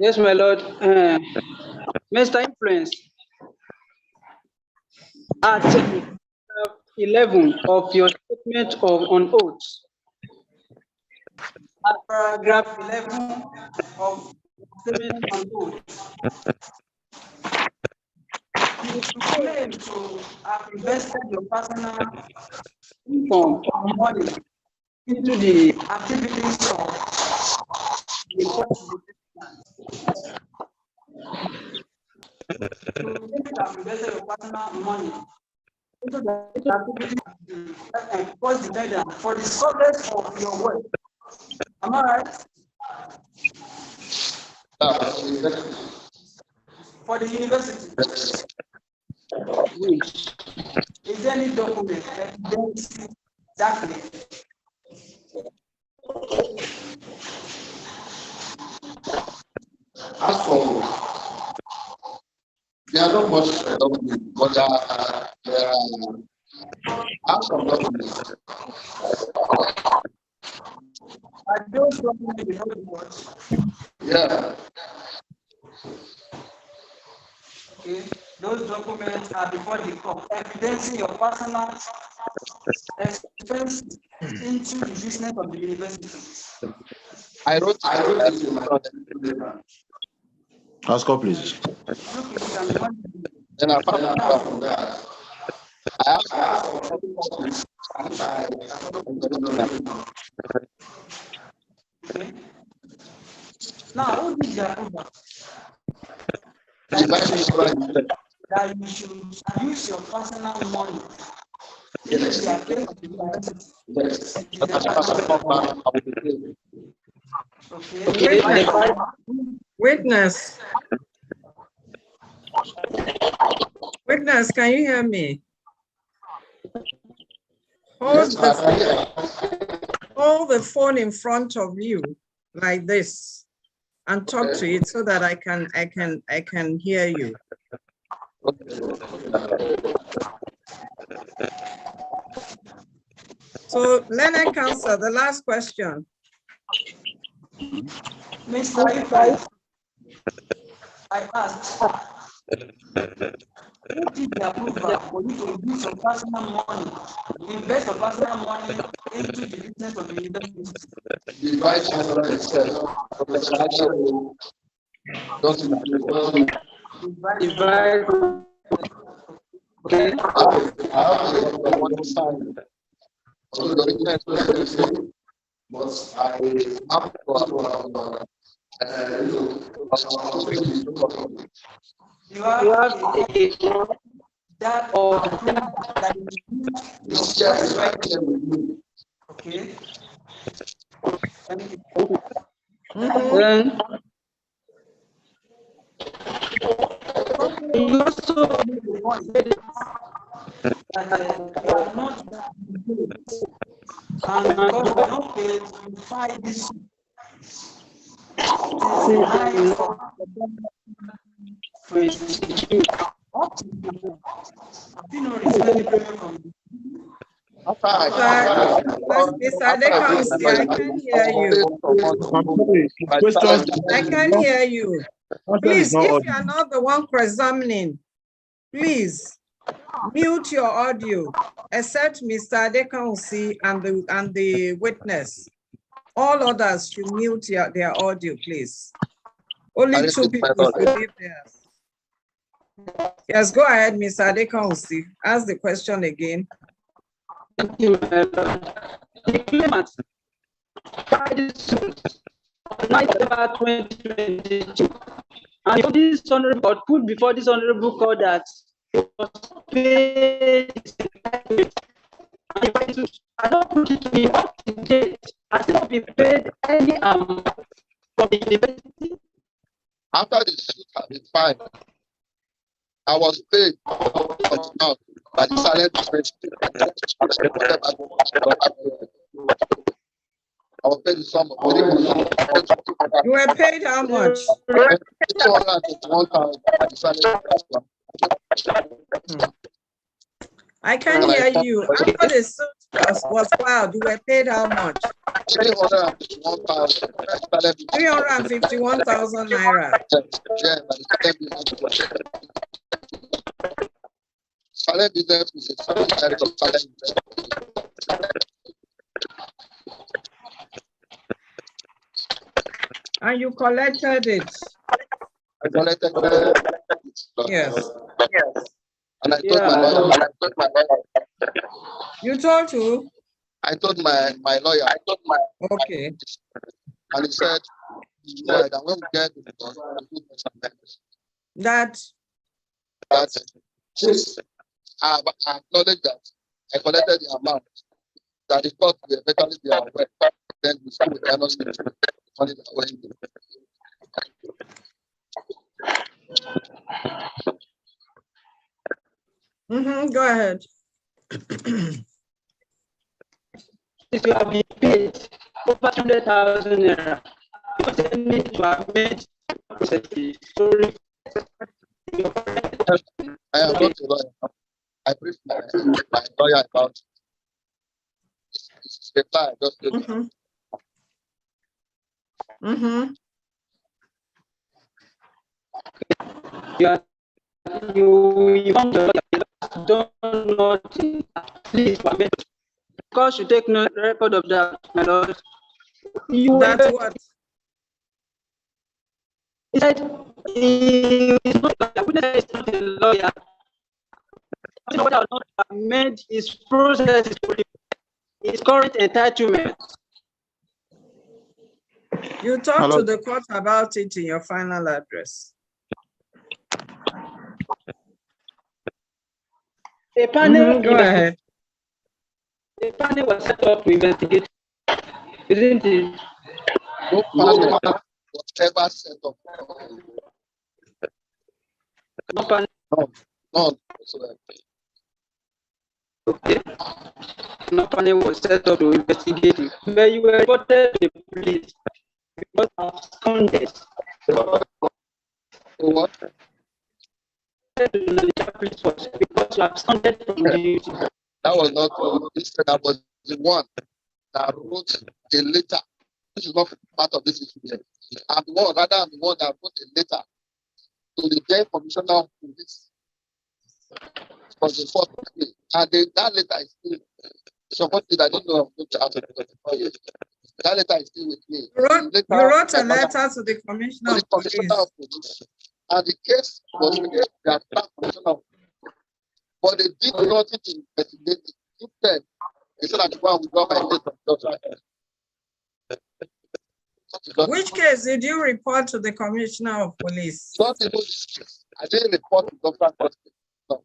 Yes, my lord. Mr. Influence, Article 11 of your statement on oath. Paragraph 11 of statement on oath. You claim to have invested your personal income or money into the activities of the court. You claim to have invested your personal money into the activities of the court defendant for the service of your work. Am I right? For the university. Which is there any document that exactly? As for there are not much documents, but there are some documents. Are those documents before the court? Yeah. Okay. Those documents are before the court, evidencing your personal expense into the business of the university. I wrote it in my Ask up, please. Then apart from that, I asked okay. Now, who did the approval? That you should use your personal money. yes. Okay. Witness. Witness, can you hear me? Hold the phone in front of you like this and talk to it so that I can hear you. So, Leonard Counsel, the last question. Mr. Ife, I asked, who did the approval for you to use your personal money, invest your personal money into the business of the university? The vice chancellor himself, Professor Aisha, okay. I have one side. But I have you have that or that it's just right there with me. Okay. Mm-hmm. You also make the point that you are not good, and because you are not paid, you fight this. Mr. Adekansi, I can hear you. I can hear you. Please, if you are not the one presuming, please mute your audio, except Mr. Adekansi and the witness. All others should mute their audio, please. Only 2 people should leave theirs. Yes, go ahead, Mr. Adekansi. Ask the question again. Thank you, the claimant filed this suit on 9 September 2022, and this honorable put before this honorable court that it was paid. I don't put it to be up to date. I still not been paid any amount from the university. After the suit had been filed, I was paid by the silent I was paid the sum of You were paid how much? 251,000. I can hear you. After the suit was filed. You were paid how much? 351,000. 351,000 naira. Yeah, Salem business is a subsidiary of Salem business. And you collected it? I collected Yes. And I told my lawyer. You told who? I told my lawyer. Okay. And he said, yeah, that when we get That I acknowledge that I collected the amount that the court will eventually be aware. Then we still cannot see the money that went in. Go ahead. If you have been paid over 200,000 naira, you need to have made processes. I am not a lawyer. I briefed my lawyer about it's reply. Just You inform the lawyer, don't not please permit, because you take no record of that, my lord. That's what? He said he is not a lawyer. The lawyer has not made his process, his current entitlement. You talked to the court about it in your final address. A panel, go ahead. The panel was set up to investigate, isn't it? No panel was ever set up. No panel. No. Okay. No panel was set up to investigate it. But you were reported to the police because of absconded. What? Because you absconded from duty. That was not that was the one that wrote a letter. This is not part of this issue. I'm the one that wrote a letter to the then commissioner of police for the 4th of May. And that letter is still supported. I don't know I'm going to have it. That letter is still with me. You wrote a letter to the commissioner of police. And the case was released to the commissioner of police. But they did nothing to investigate it. Instead, they said that one withdraw my case from judge. Which case did you report to the commissioner of police? Not even this case. I didn't report to Governor Hospital. No.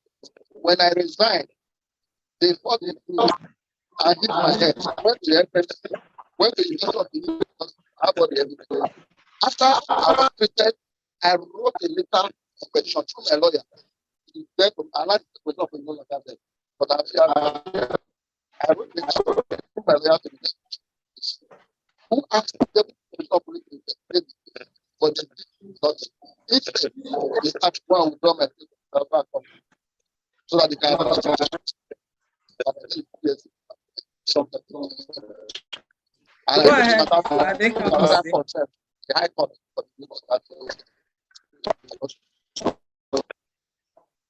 When I resigned, they fought me and hit my head. Went to the FSC, went to the University of the about everything. After I was treated, I wrote a letter of petition to my lawyer. Then I like the question of the lawyer that day. But I wrote a letter to my lawyer to the who asked them to stop police investigate, but they did not. Instead, they start one withdraw my back up so that they can something. And go ahead. The High Court.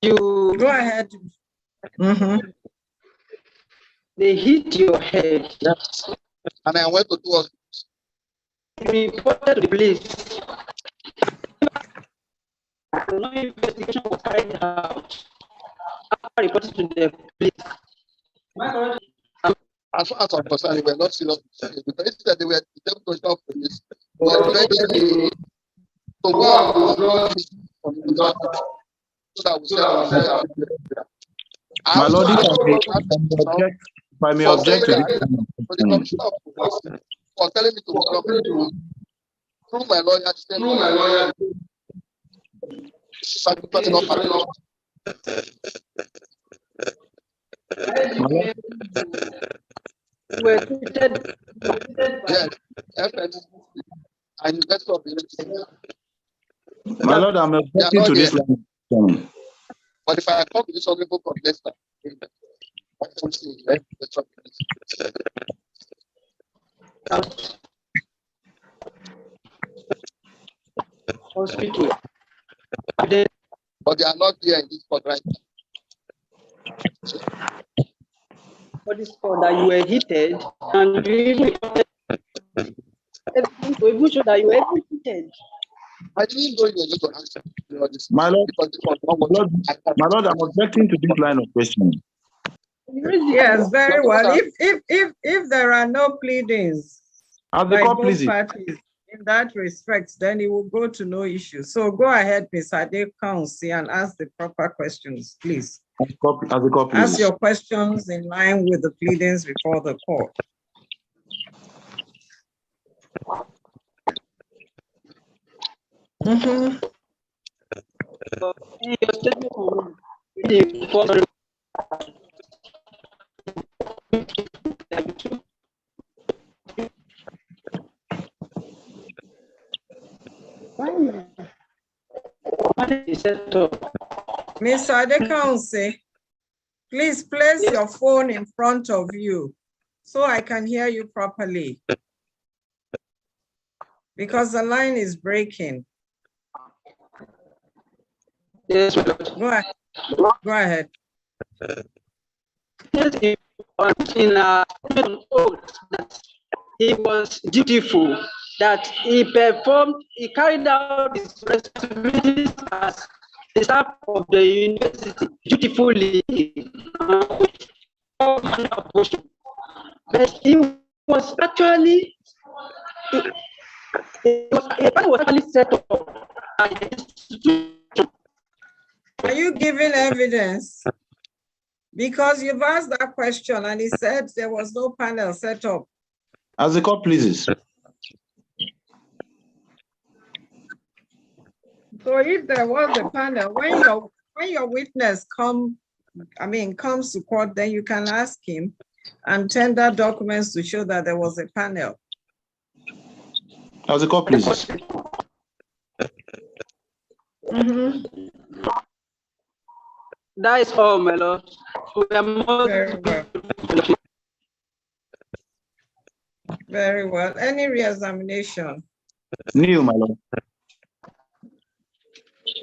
You go ahead. They hit your head. Yes. And I went to do hospital. You reported to the police. No investigation was carried out. After reporting to the police. As far as I'm concerned, they were not serious. Because they were the commissioner of police. But eventually, so one withdraw from the so that we say, my lord, if I may object to this. The commissioner of police for telling me to withdraw through my lawyer, sacrificing of my were treated. Yes, and investor of the my lord, I'm objecting to this line. But if I come to this honorable court next time, For speaking. But they are not here in this spot right now. For this spot that you were heated and you even show that you were heated. I didn't know you were going to answer this. My Lord, my Lord, I'm objecting to this line of questioning. Yes, very well. If there are no pleadings by both parties in that respect, then it will go to no issue. So go ahead, Ms. Adekansi, and ask the proper questions, please. Ask your questions in line with the pleadings before the court. Ms. Adekansi, please place your phone in front of you so I can hear you properly, because the line is breaking. Yes, go ahead. Go ahead. He was dutiful, that he carried out his responsibilities as the staff of the university dutifully. But he was actually set up by the institution. Are you giving evidence? Because you've asked that question and he said there was no panel set up. As the court pleases. So if there was a panel, when your witness comes to court, then you can ask him and tender documents to show that there was a panel. As the court pleases. That is all, my lord. Very well. Very well. Any re-examination? New, my lord.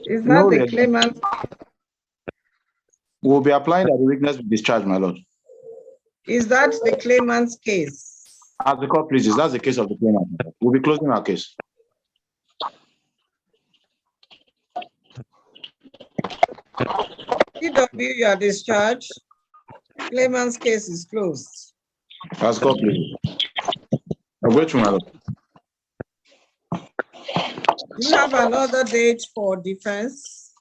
Is that the claimant? We'll be applying that the witness be discharged, my lord. Is that the claimant's case? As the court pleases, that's the case of the claimant. We'll be closing our case. PW, you are discharged. Claimant's case is closed. As court pleases. I'll wait for my lord. Do you have another date for defense?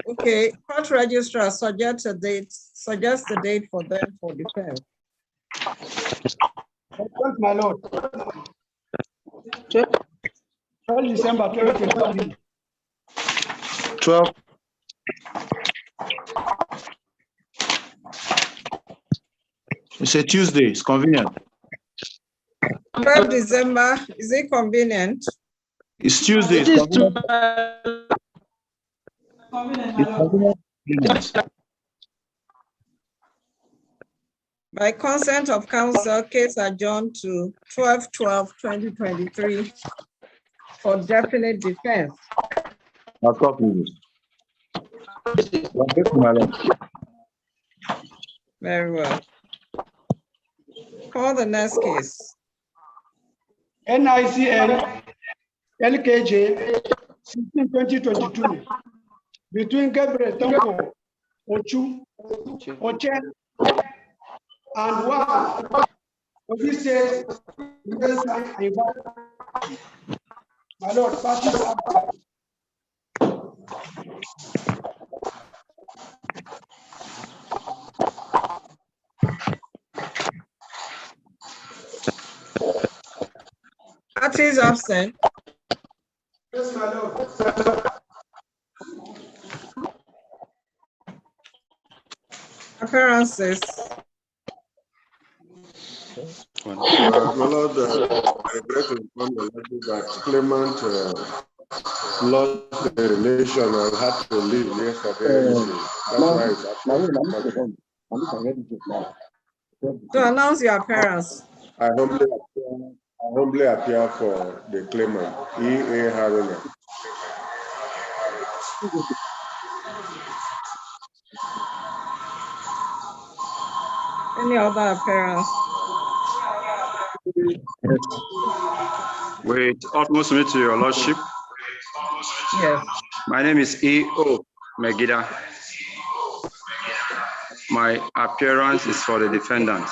Okay, court registrar suggest a date for them for defense. My lord. 12 December 2023. 12. It's a Tuesday. It's convenient. 12 December, is it convenient? It's Tuesday. It's convenient. By consent of counsel, case adjourned to 12/12/2023 for definite defense. Very well. Call the next case. NICL LKJ 16/2022 between Gabriel Tonko Ochu Oche and one of these states. My lord, parties are Parties absent. yes, my lord. Appearances. My lord, I regret to inform the lady that claimant lost the relation and had to leave yesterday. That's why it's happening. To announce your appearance. I humbly appear for the claimant, E.A. Haruna. Any other appearance? With utmost humility to your lordship. Yes. My name is E.O. Megida. My appearance is for the defendant.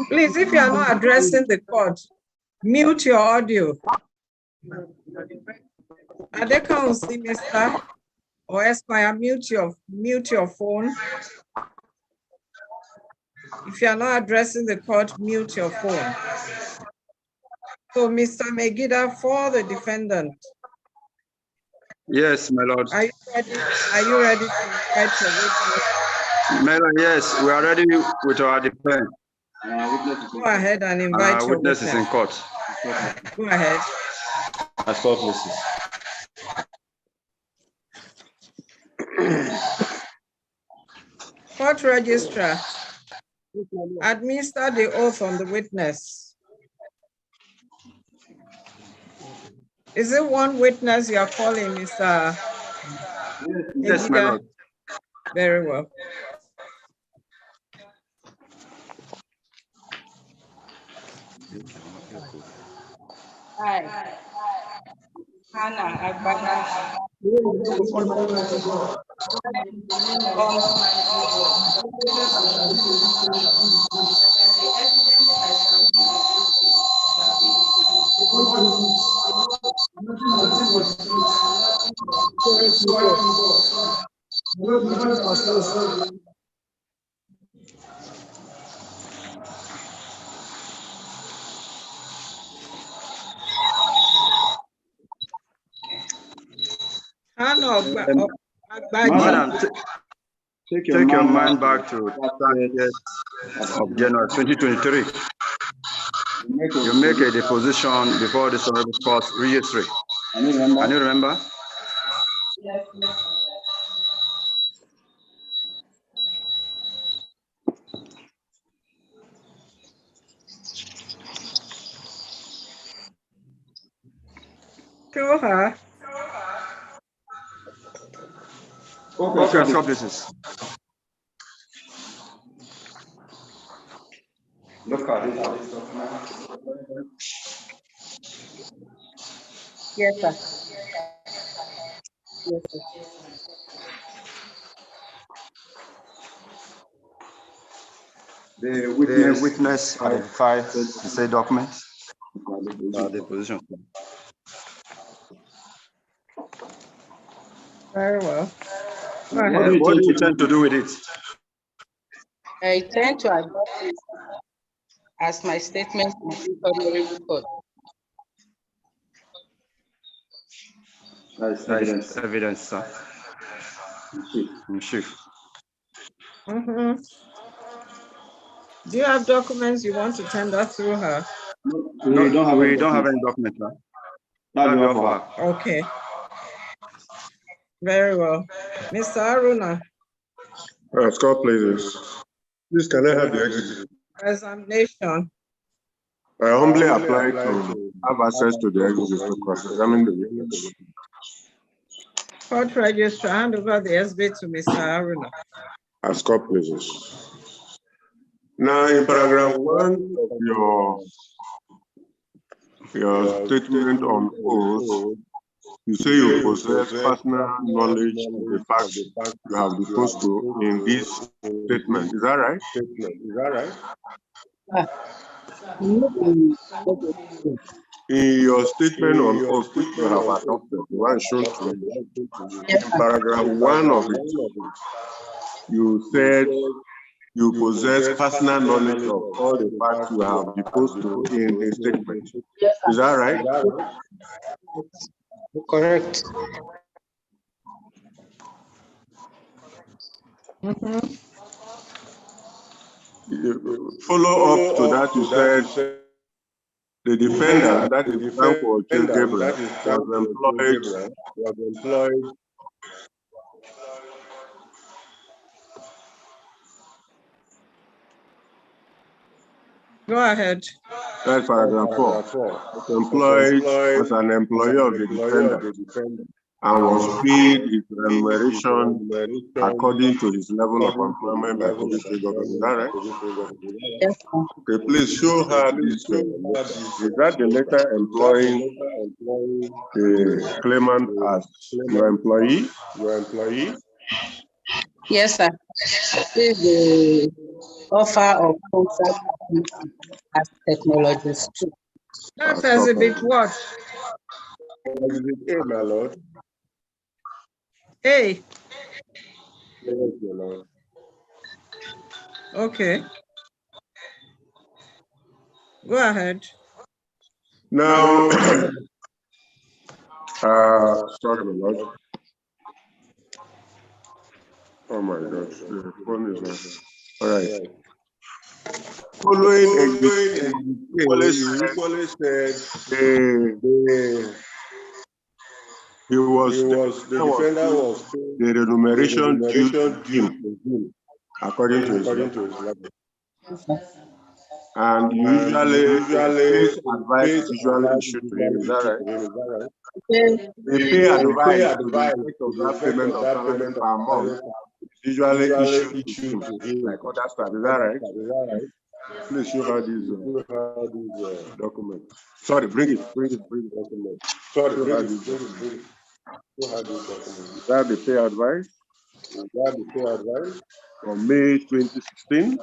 Please, if you are not addressing the court, mute your audio. Adekansi, Mr. or Esquire, mute your phone. If you are not addressing the court, mute your phone. So, Mr. Megida, for the defendant. Yes, my lord. Are you ready? Are you ready to invite your witness? My lord, yes, we are ready with our defense. Go ahead and invite your witness is in court. Go ahead. As court places. Court registrar, administer the oath on the witness. Is it one witness you are calling, Mr. Yes, my lord. Very well. Hi. Hannah Agbada. Madam, take your mind back to 30th of January 2023. You make a deposition before the Honorable Court registry. Can you remember? Yes. Show her. Okay, stop this. Look at it. Yes, sir. Yes, sir. The witness identifies the said documents. The position. Very well. What do you intend to do with it? I intend to adopt it as my statement in the Honorable Court. That's evidence, sir. Chief. Do you have documents you want to tender through her? No, we don't have any documents, sir. Okay. Very well. Mr. Haruna. Court places. Please, can I have the executive? Examination. I humbly apply to have access to the executive to cross-examine the witness. Court registrar, hand over the SB to Mr. Haruna. As court places. Now, in paragraph 1 of your statement on oath, you say you possess personal knowledge of the facts you have deposed to in this statement. Is that right? In your statement on oath, which you have adopted, the one shown to you, in paragraph 1 of it, you said you possess personal knowledge of all the facts you have deposed to in the statement. Is that right? Correct. Follow up to that, you said the defendant, that is Gabriel, was employed Go ahead. That's paragraph 4. Employed as an employee of the defendant and was paid his remuneration according to his level of employment by Kogi State government. Is that right? Yes, sir. Okay, please show her this letter. Is that the letter employing the claimant as your employee? Yes, sir. This is the offer of contract as technologists too. That's exhibit what? Exhibit A, my lord. A. Yes, my lord. Okay. Go ahead. Now, sorry, my lord. Oh my gosh, the phone is not. All right. Following exhibit, you equally said the defendant was the remuneration due to him according to his level. And usually advice is usually issued to him. Is that right? The pay advice to the effect of that payment of salary per month is usually issued to him, like other stuff. Is that right? Please show her this document. Sorry, bring it. Document. Sorry, show her this document. Is that the pay advice? From May 2016?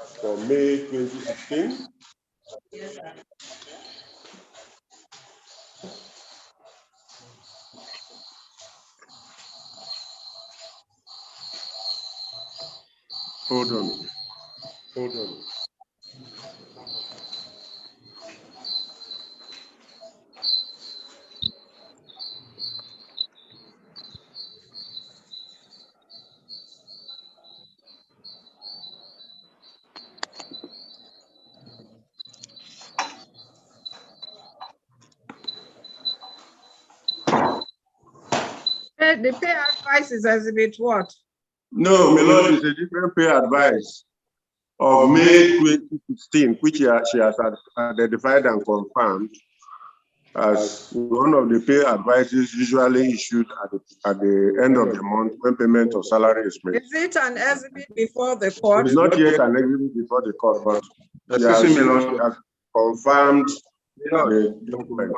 Hold on. The pay advice is exhibit what? No, my lord, it's a different pay advice of May 2016, which she has identified and confirmed as one of the pay advices usually issued at the end of the month when payment of salary is made. Is it an exhibit before the court? It's not yet an exhibit before the court, but she has confirmed the document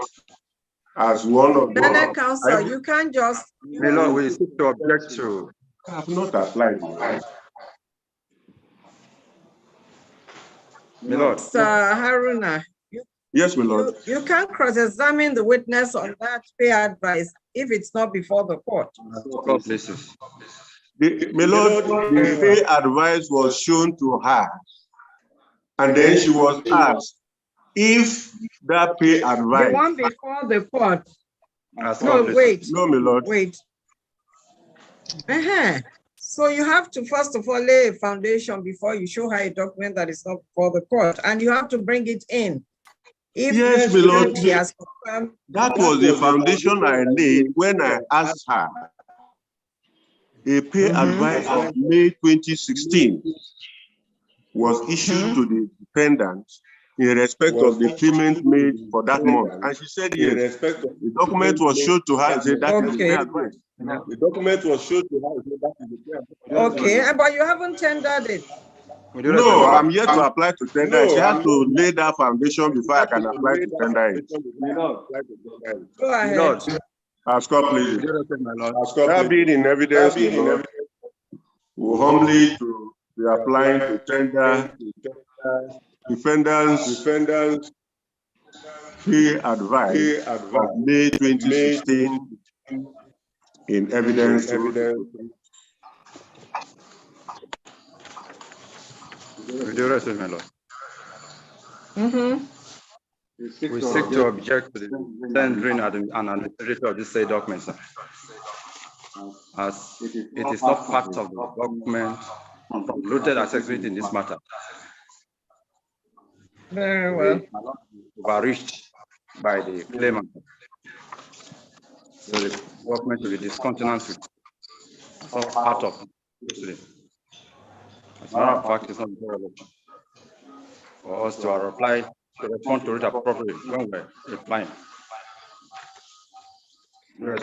as one of the... Benin counsel, you can't just... Lord, we seek to object to... I have not applied. My lord. Sir Haruna, Yes, my lord. You can't cross-examine the witness on that pay advice if it's not before the court. God bless. My lord, the pay advice was shown to her, and then she was asked if that pay advice... The one before the court. No, wait. No, my lord. Wait. So you have to first of all lay a foundation before you show her a document that is not before the court, and you have to bring it in. If yes, my lord. She has confirmed, that was the foundation I laid when I asked her a pay advice of May 2016 was issued to the defendant in respect of the payment made for that month. And she said yes. The document was showed to her and said that is the pay advice. The document was showed to her and said that is the pay advice. Okay, but you haven't tendered it. No, I'm yet to apply to tender. She has to lay that foundation before I can apply to tender it. Go ahead. I've got please. That being in evidence, we humbly to be applying to tender defendants pay advice of May 2016 in evidence. With the rest of my lord. We seek to object to the tendering and administration of this said document, sir, as it is not part of the document concluded as exhibit in this matter. Very well. Overreached by the claimant. So the document will be discontinued with. It's not part of history. As a matter of fact, it's not relevant for us to reply, to respond to it appropriately when we're replying. Yes.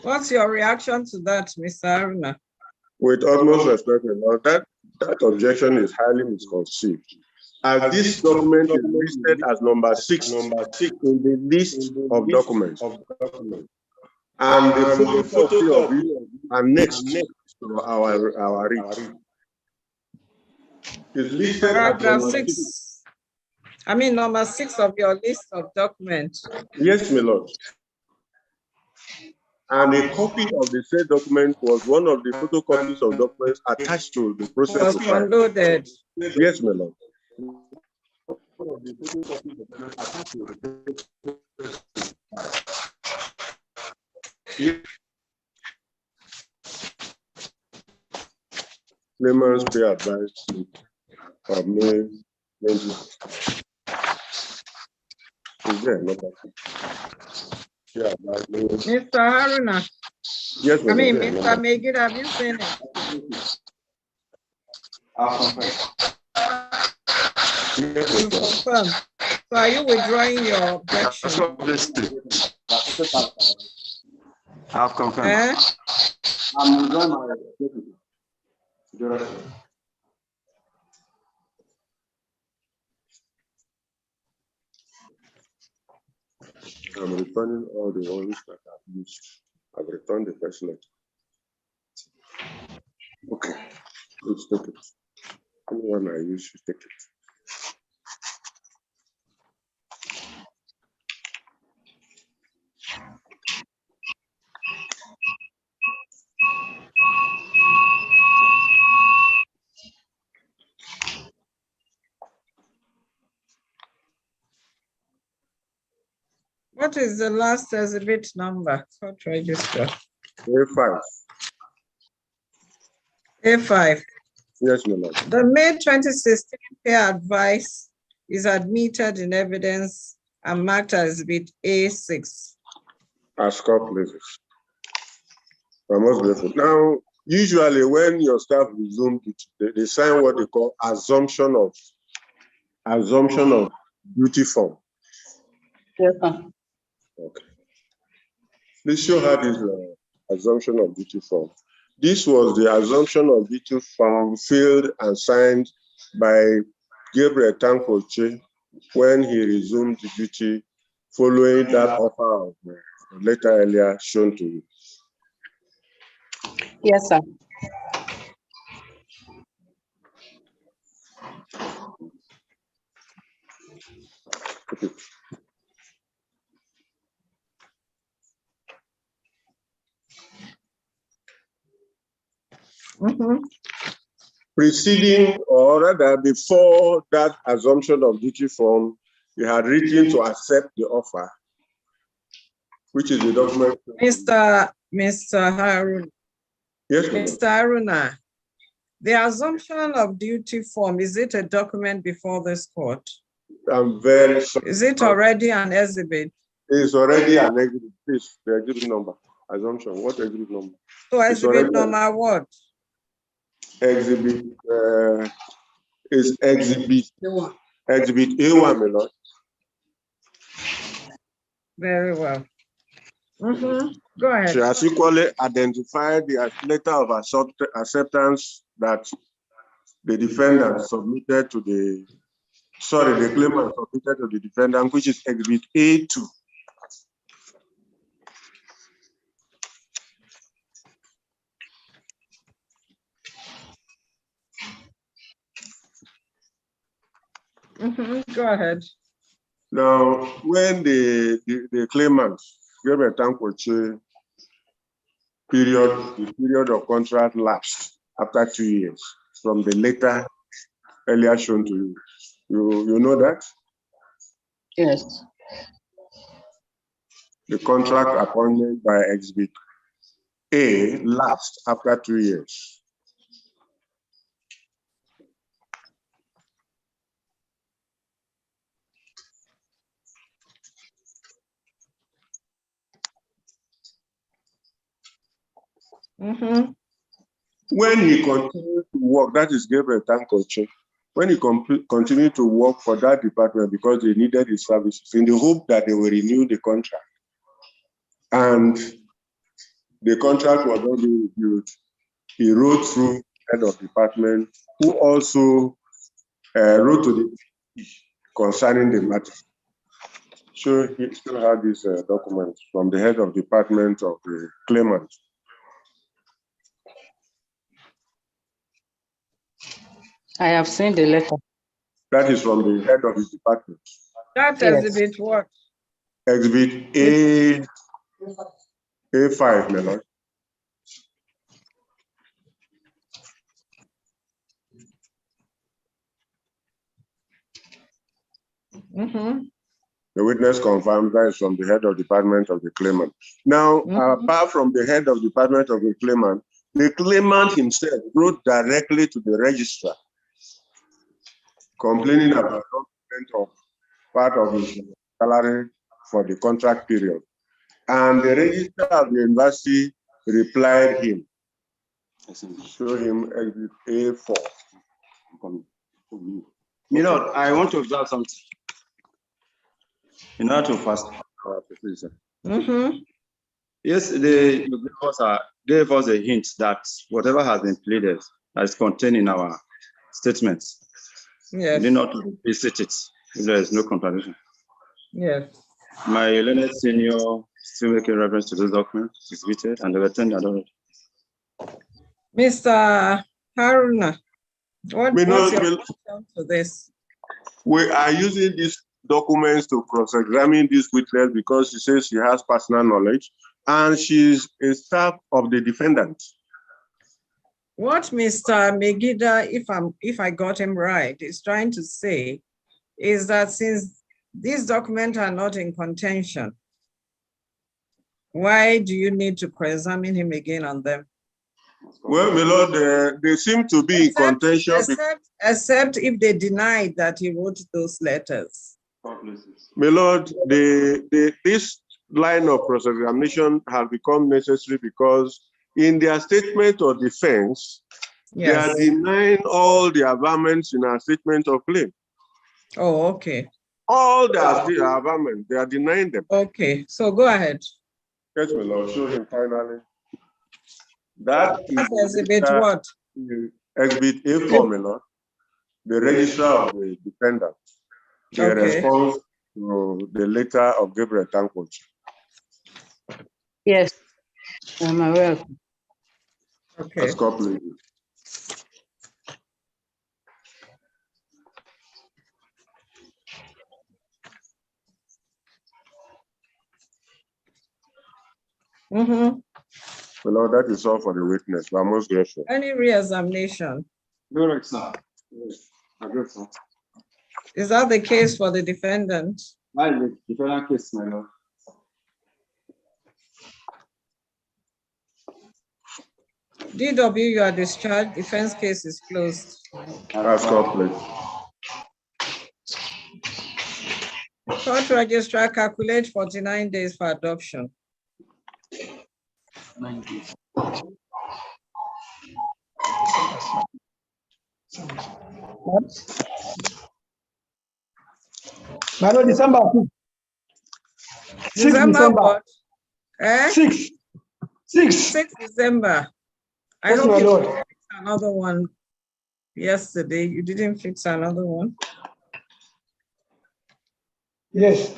What's your reaction to that, Mr. Aruna? With utmost respect, that objection is highly misconceived. As this document is listed as number 6 in the list of documents, and the photocopy of it annexed to our read. Is listed Paragraph 6. I mean, number 6 of your list of documents. Yes, my lord. And a copy of the said document was one of the photocopies of documents attached to the process. Was downloaded. Yes, my lord. Claimants pay advice of May 20. Is there not that? Yeah, Mr. Haruna. Yes, I mean, Mr. Megid, have you seen it? You confirm. So are you withdrawing your objection? I've confirmed. Eh? I'm withdrawing my objection. I'm returning all the ones that I've used. I've returned the first letter. Okay, let's take it. Anyone I use, you take it. What is the last exhibit number? Court register. A5. A5. Yes, my lord. The May 2016 peer advice is admitted in evidence and marked as exhibit A6. As court pleases. I must be grateful. Now, usually when your staff resume it, they sign what they call assumption of duty form. Yes, sir. Okay. Please show her this assumption of duty form. This was the assumption of duty form filled and signed by Gabriel Tankoche when he resumed the duty following that offer of letter earlier shown to you. Yes, sir. Okay. Preceding, or rather before that assumption of duty form, you had written to accept the offer, which is the document. Mr. Harun. Yes, Mr. Haruna, the assumption of duty form, is it a document before this court? I'm very sorry. Is it already an exhibit? It's already an exhibit. Please, the exhibit number. Assumption. What exhibit number? So exhibit number what? Exhibit is exhibit A1, my lord. Very well. Go ahead. She has equally identified the letter of acceptance that the defendant submitted to the claimant submitted to the defendant, which is exhibit A2. Go ahead. Now, when the claimant, Gabriel Tankoche, the period of contract lapsed after 2 years from the letter earlier shown to you. You know that? Yes. The contract appointed by exhibit A lapsed after 2 years. When he continued to work, that is Gabriel Tankoche, when he continued to work for that department because they needed his services in the hope that they will renew the contract. And the contract was not being reviewed. He wrote through head of department, who also wrote to the concerning the matter. So he still had this document from the head of department of the claimant. I have seen the letter. That is from the head of the department. That exhibit what? Exhibit A5, my lord. The witness confirmed that is from the head of department of the claimant. Now, apart from the head of department of the claimant himself wrote directly to the registrar, complaining about of part of his salary for the contract period. And the registrar of the university replied him. Show him exhibit A4. Milord, I want to observe something. In order to fast. Yesterday, you gave us a hint that whatever has been pleaded is contained in our statements. Yes. We need not to visit it if there is no contradiction. Yes. My learned senior still making reference to this document, exhibited, and they were turned already. Mr. Haruna, what's your response to this? We are using these documents to cross-examine this witness because she says she has personal knowledge and she's a staff of the defendant. What Mr. Megida, if I got him right, is trying to say is that since these documents are not in contention, why do you need to cross-examine him again on them? Well, my lord, they seem to be in contention. Except if they denied that he wrote those letters. My lord, this line of cross-examination has become necessary because in their statement of defense, they are denying all the averments in our statement of claim. Oh, okay. All the averments, they are denying them. Okay, so go ahead. Yes, my lord, show him finally. That is exhibit what? Exhibit A4, my lord. The registrar of the defendant. The response to the letter of Gabriel Tankoche. Yes, I'm aware. Okay. As couple. Well, that is all for the witness. I'm most grateful. Any re-examination? No, sir. Is that the case for the defendant? The defendant case, my lord. DW, you are discharged. Defense case is closed. That's complete. Court registrar calculate 49 days for adoption. 90. My lord, December 6th. December what? 6 December. I yes, hope you fixed another one yesterday. You didn't fix another one? Yes.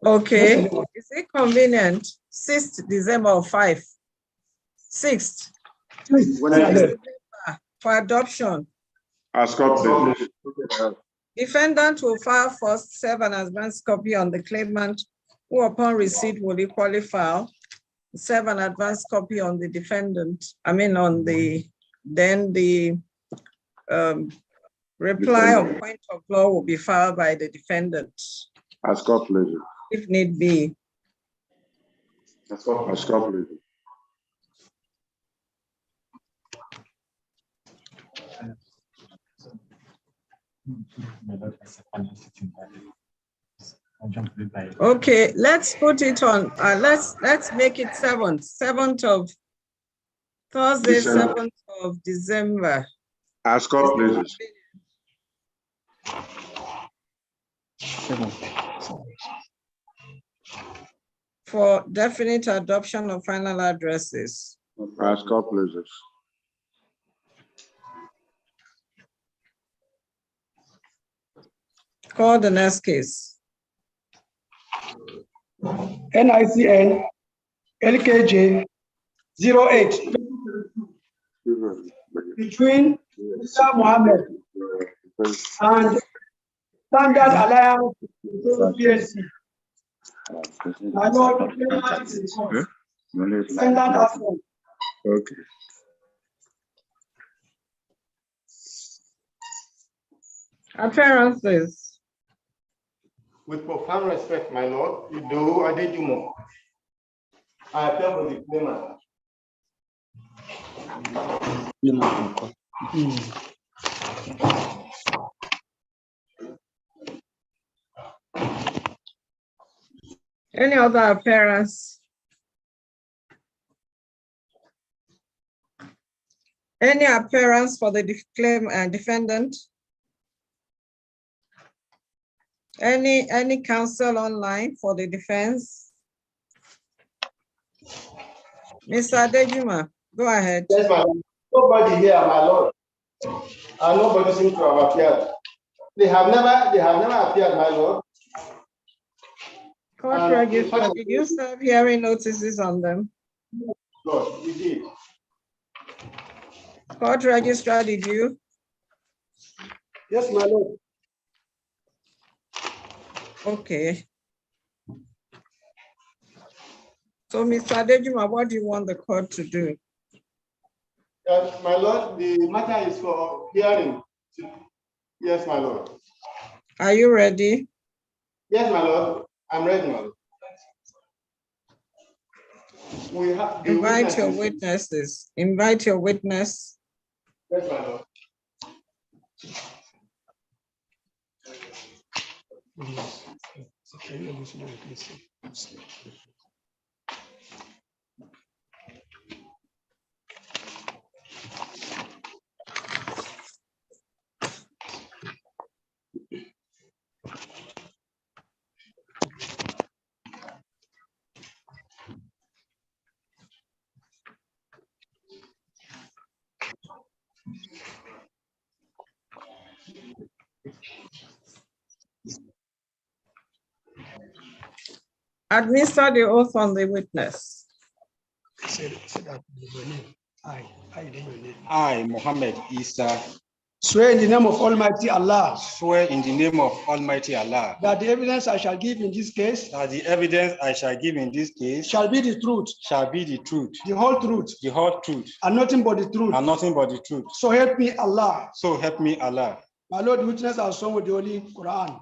Okay. Yes, is it convenient? 6th December or 5th? 6th. For adoption. As complete. Defendant will file first, serve an advance copy on the claimant, who upon receipt will equally file, serve an advance copy on the defendant. Then the reply of point of law will be filed by the defendant. As complete. If need be. As complete. Okay, let's put it on. Let's make it 7th Thursday, 7th of December. Ask us, please. For definite adoption of final addresses. Ask us, please. Call the next case. NICN LKJ 08 between Mr. Mohammed and Standard Alliance PLC. My Lord, Okay. Appearances. With profound respect, my Lord, Ido Adejumo, I appeal for the claimant. Any other appearance? Any appearance for the defendant? Any counsel online for the defense? Mr. Adejuma, go ahead. Yes, my Lord. Nobody here, my Lord, and nobody seems to have appeared. They have never appeared, my Lord. Court register, did you serve hearing notices on them? Lord, we did. Court registrar, did you? Yes, my Lord. Okay. So, Mr. Adejuma, what do you want the court to do? My Lord, the matter is for hearing. Yes, my Lord. Are you ready? Yes, my Lord. I'm ready, my Lord. We have Invite your witnesses. Invite your witness. Yes, my Lord. Administer the oath on the witness. I, Muhammad Isa, Swear in the name of Almighty Allah swear in the name of Almighty Allah that the evidence I shall give in this case that the evidence I shall give in this case shall be the truth, the whole truth, and nothing but the truth. and nothing but the truth. So help me Allah. So help me Allah. My Lord, the witness are sworn with the Holy Quran.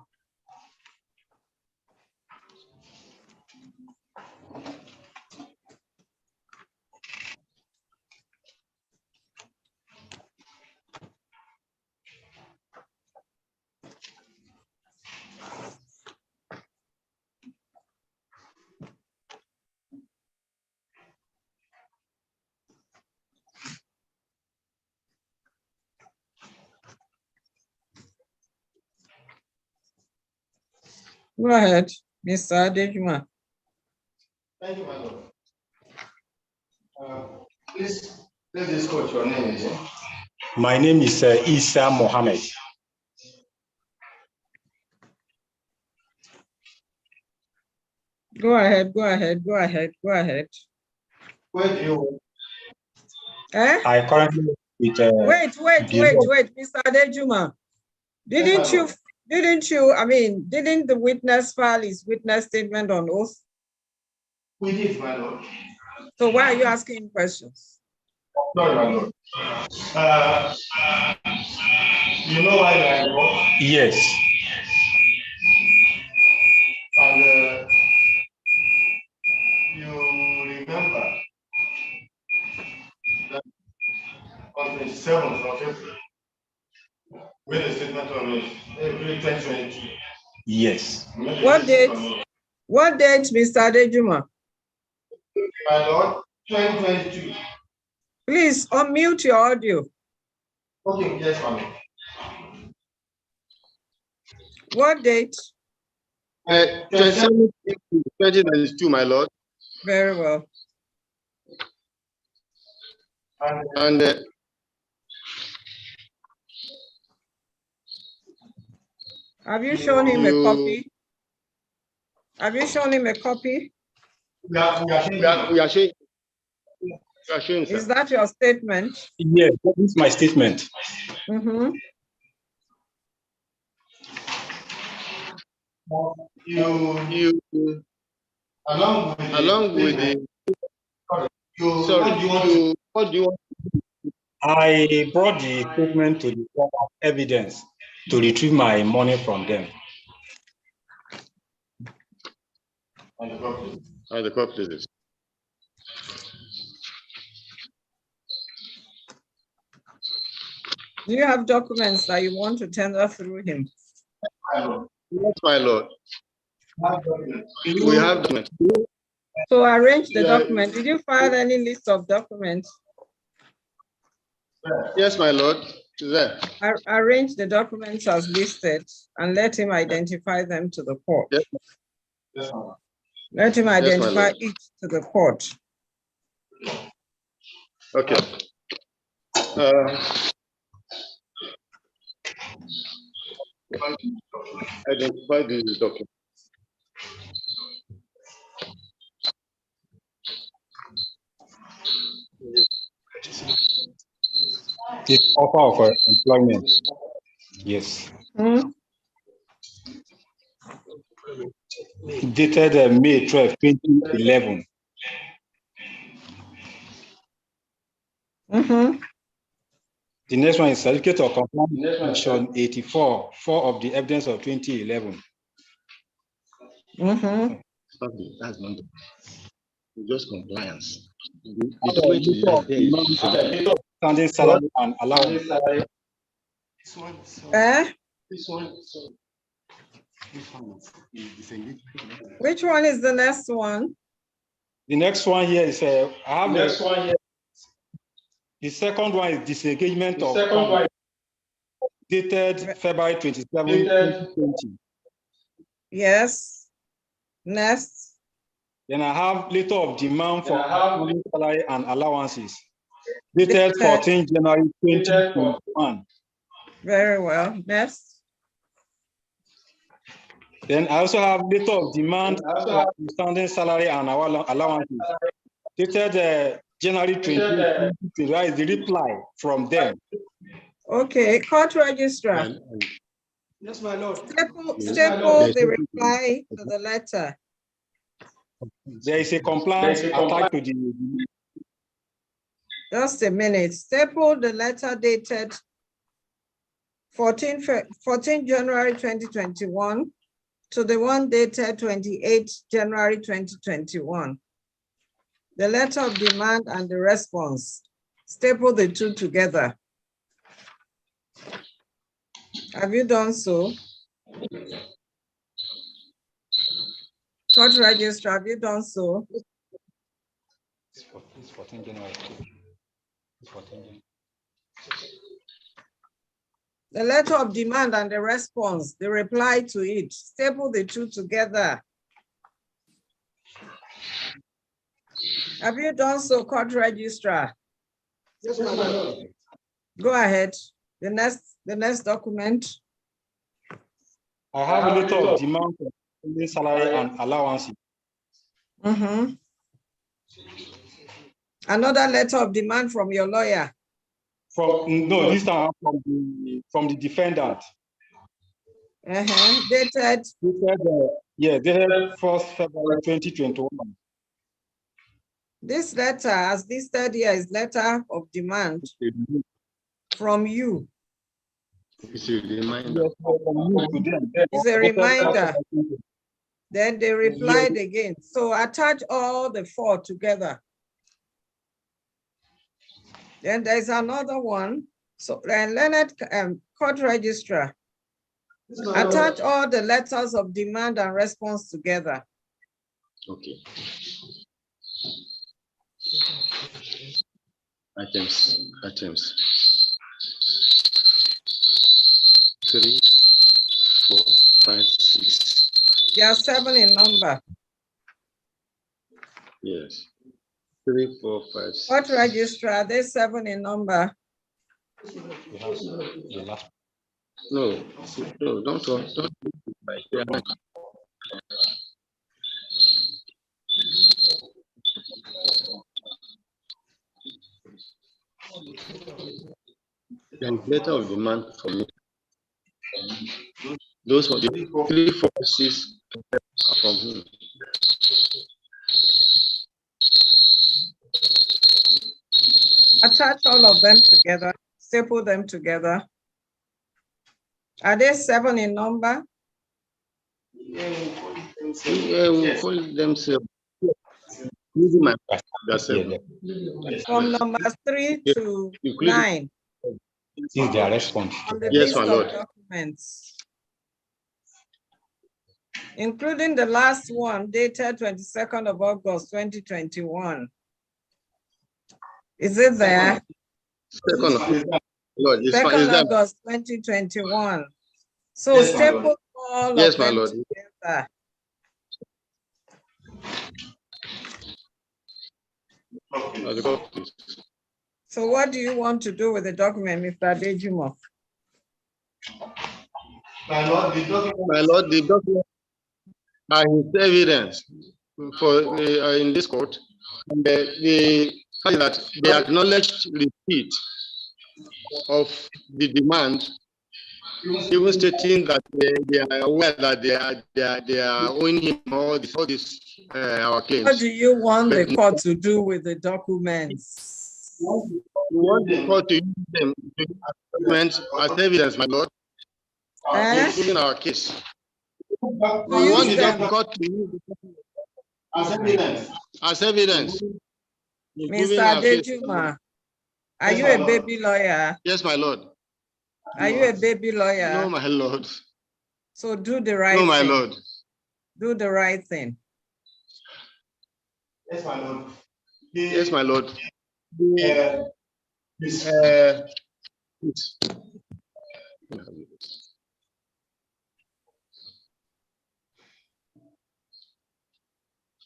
Go ahead, Mr. Adejuma. Thank you, my Lord. Please, let this court your name again. My name is Isa Mohammed. Go ahead, go ahead, go ahead, go ahead. Where do you work? I currently with wait, Mr. Adejuma. Didn't the witness file his witness statement on oath? We did, my Lord. So why are you asking questions? No, my Lord. You know why you are involved? Yes. And you remember that on 27th of April, when the statement on April 2022. Yes. What date? What date, Mr. Adejuma? My Lord, 2022. Please unmute your audio. Okay, yes, ma'am. What date? 27 2092, my lord. Very well. And have you shown him a copy? Have you shown him a copy? we are showing. Is that your statement? Yes, that is my statement. Mm-hmm. You along with the sorry, what do you want? I brought the statement to the court of evidence to retrieve my money from them. The court please. Do you have documents that you want to tender through him? Yes, my lord. We have documents. So arrange the document. Did you file any list of documents? Yes, my lord. There. Arrange the documents as listed and let him identify them to the court. Yes. Let him identify each to the court. Okay. Identify the document. It's offer of employment. Yes. Dated May 12, 2011. The next one is certificate of compliance, section 84, 4 of the evidence of 2011. That's not just compliance. The Standing salary and allowance. This one. Which one is the next one? The next one here is I have the next one here. The second one is disengagement of contract, dated February 27, 2020. Yes. Next. Then I have letter of demand for salary and allowances, dated 14 January 2021. Very well. Next. Then I also have letter of demand for standing salary and allowances, dated January 2020. That is the reply from them. Okay, court registrar. Yes, my lord. Staple the reply to the letter. There is a compliance attached to the. Just a minute. Staple the letter dated 14 January 2021 to the one dated 28 January 2021. The letter of demand and the response. Staple the two together. Have you done so? Court registrar, have you done so? It's 14 January. It's 14 January. The letter of demand and the response, the reply to it, staple the two together. Have you done so, court registrar? Yes, my lord. Go ahead. The next document. I have a letter of demand for salary and allowances. Another letter of demand from your lawyer. No, this time from the defendant. Dated. Dated 1st February 2021. This letter, as listed here, is letter of demand from you. It's a reminder. It's a reminder. Then they replied again. So attach all the four together. Then there's another one. So Leonard, court registrar, attach all the letters of demand and response together. Okay. items. 3, 4, 5, 6. There are 7 in number. Yes. 3, 4, 5, 6. What registrar? There's 7 in number. No, don't. There is letter of demand for me. Those for the 3, 4, 6 are from him. Attach all of them together, staple them together. Are there 7 in number? We call themselves using my that's From number 3 to 9. Is their response. On the Yes, list my of lord. documents, including the last one dated 22nd of August, 2021. Is it there? Second, Lord, it's 2nd that? August 2021. So yes, staple all yes, of my them lord. together. So what do you want to do with the document, Mr. Dejumo? My lord, the document are his evidence for in this court. And the fact that they acknowledged receipt of the demand, even stating that they are aware that they are owing him all this our claims. What do you want the court to do with the documents? We want the court to use them as evidence, my lord, including our case. We want the court to use them as evidence. Mr. Adejuma, are you a baby lawyer? Yes, my lord. Are you a baby lawyer? No, my lord. So do the right thing. No, my lord. Do the right thing. Yes, my lord. Yes, my lord.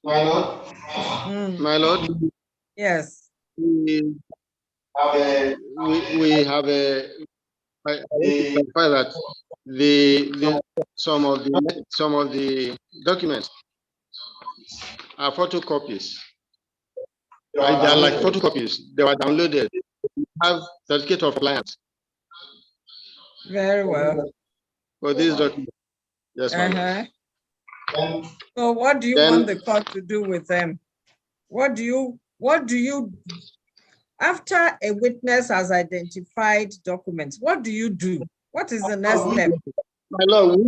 My lord. My lord. Yes. We have identified that some of the documents are photocopies. They are like photocopies. They were downloaded. We have certificate of compliance. Very well. For this document. Yes, ma'am. So what do you want the court to do with them? What do you after a witness has identified documents, what do you do? What is the next step? My lord,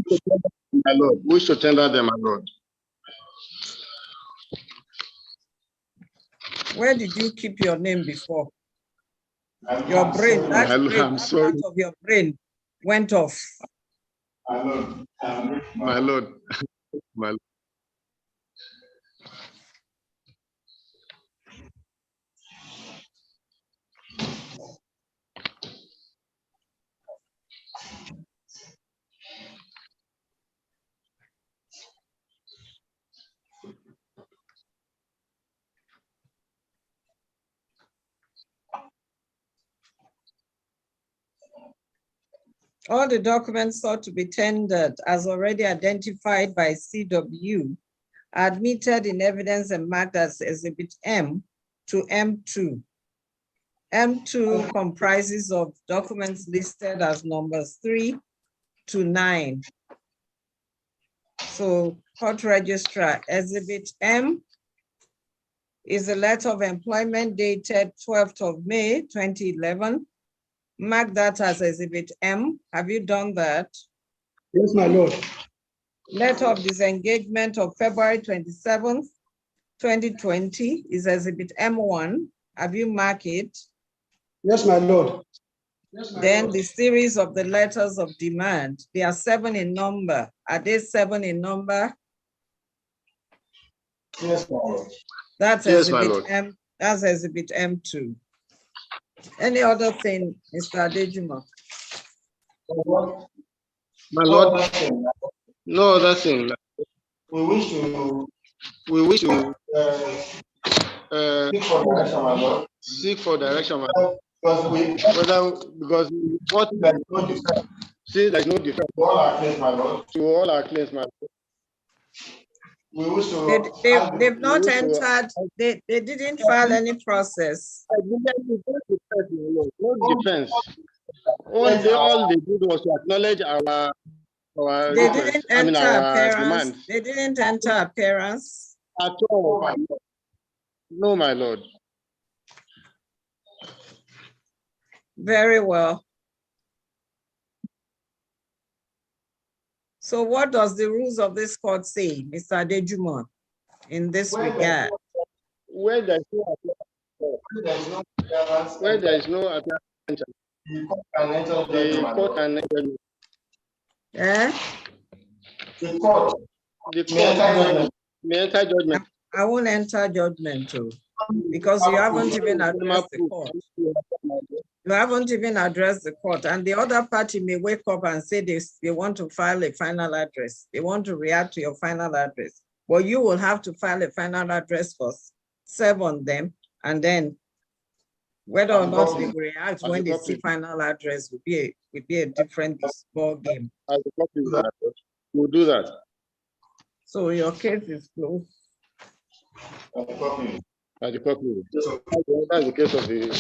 we should tender them, my lord. Where did you keep your name before? Your brain, that part of your brain went off. My lord. My lord. All the documents sought to be tendered as already identified by CW, admitted in evidence and marked as Exhibit M to M2. M2 comprises of documents listed as numbers 3 to 9. So, Court Registrar, Exhibit M is a letter of employment dated 12th of May, 2011. Mark that as Exhibit M. Have you done that? Yes, my lord. Letter of disengagement of February 27th, 2020 is Exhibit M1. Have you marked it? Yes, my lord. Then the series of the letters of demand, they are 7 in number. Are they 7 in number? Yes, my lord. That's yes, Exhibit M. That's Exhibit M2. Any other thing, Mr. Adejuma? My Lord, no other thing. We wish to seek for direction, my Lord. Because what see, there's no difference. To all our claims, my Lord. To all our claims, my Lord. We wish to. They've not entered. They didn't file any process. No defense. All they did was to acknowledge our They request. didn't I mean enter our appearance. demands. They didn't enter appearance. At all, my Lord. No, my Lord. Very well. So what does the rules of this court say, Mr. Adejuma, in this regard? Where there is no appearance, the court can enter. Eh? The court may enter judgment. I won't enter judgment too, because you haven't even addressed the court. You haven't even addressed the court, and the other party may wake up and say they want to file a final address. They want to react to your final address. Well, you will have to file a final address first, serve on them, and then whether or not they react when they see final address will be a different ball game. We'll do that. So your case is closed. That's the case of the.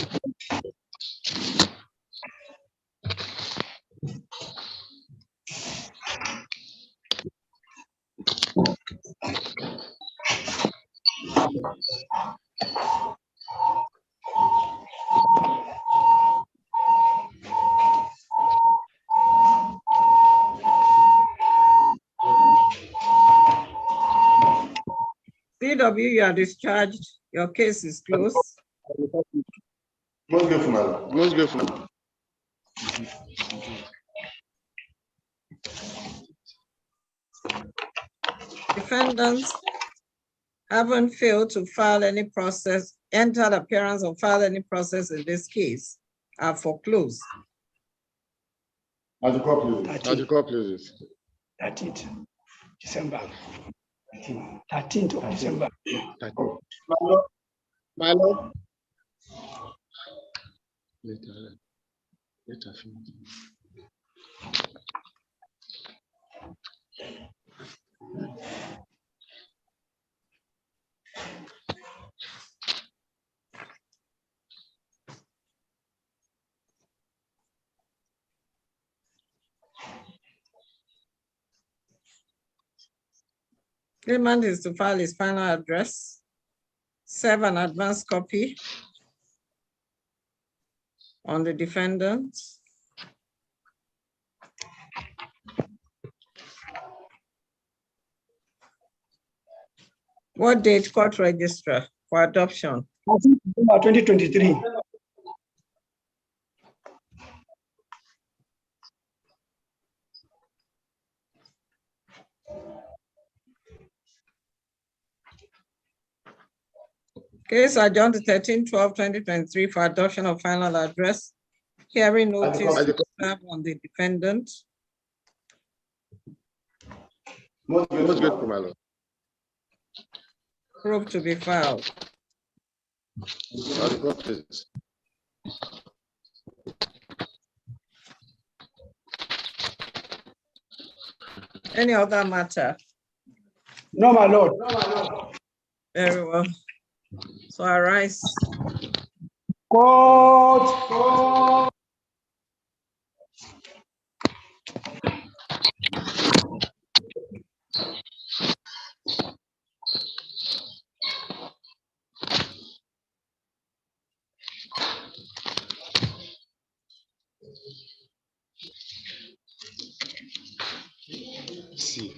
CW, you are discharged. Your case is closed. Most grateful, my Lord. Most grateful. Defendants haven't failed to file any process, entered appearance or filed any process in this case, are foreclosed. As the court closes. As the court closes. 13th December. 13th of December. My Lord. Later. Claimant is to file his final address, serve an advance copy on the defendant. What date court register for adoption? 2023. Case adjourned to 13/12/2023 for adoption of final address. Hearing notice to serve on the defendant. Most grateful, my Lord. Proof to be filed. Any other matter? No, my Lord. Very well. So arise. Court. See.